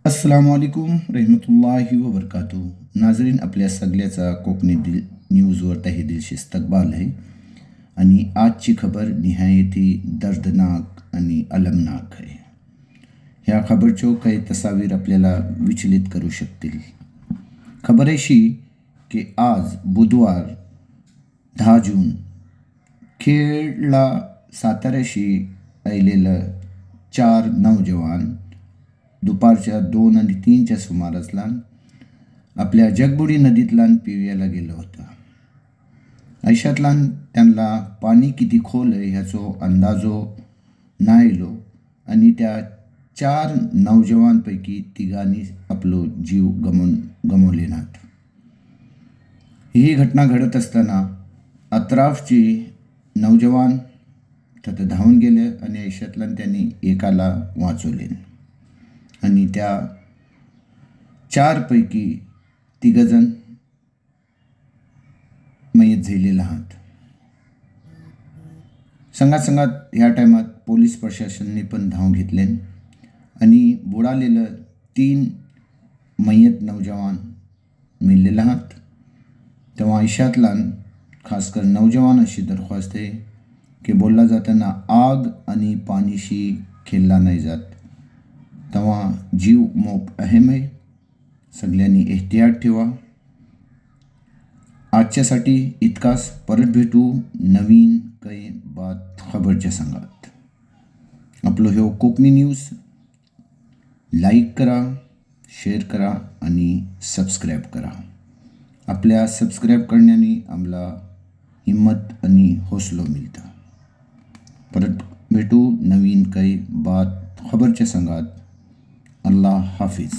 अस्सलामुअलैकुम रहमतुल्लाहि व बरकातुहू. नाजरीन, आपल्या सगळ्याचा कोकणी न्यूजवर तहे दिल से इस्तकबाल आहे. आणि आजची खबर निहायती दर्दनाक आणि अलमनाक आहे. ह्या खबरचो काही तस्वीर आपल्याला विचलित करू शकतील. खबर अशी की आज बुधवार 10 जून खेडला साताऱ्याशी आलेलं 4 नौजवान दुपारच्या 2 आणि 3च्या सुमारासला आपल्या जगबुडी नदीतलान पिव्याला गेलं होतं. ऐशातलान त्यांना पाणी किती खोल आहे ह्याचो अंदाजो नायलो आणि त्या 4 नौजवानपैकी तिघांनी आपलो जीव गमवले नात. ही घटना घडत असताना अत्राफची नौजवान तिथं धावून गेले आणि ऐशातलान त्यांनी एकाला वाचवले आणि त्या 4 पैकी 3 जण मयत झालेले आहात. संगात ह्या टायमात पोलीस प्रशासनाने पण धाव घेतले आणि बुडालेलं 3 मयत नौजवान मिळलेले आहात. तेव्हा आयशातलान खासकर नौजवान अशी दरख्वास्त आहे की बोलला जाताना आग आणि पाणीशी खेळला नाही जात. तेव्हा जीव मोप अहम आहे. सगळ्यांनी एहतियात ठेवा. आजच्यासाठी इतकाच. परत भेटू नवीन काही बात खबरच्या संगात. आपलो ह्यो कोकणी न्यूज लाईक करा, शेअर करा आणि सबस्क्राईब करा. आपल्या सबस्क्राईब करण्याने आम्हाला हिम्मत आणि हौसलो मिळतं. परत भेटू नवीन काही बात खबरच्या संगात. अल्लाह हाफिज.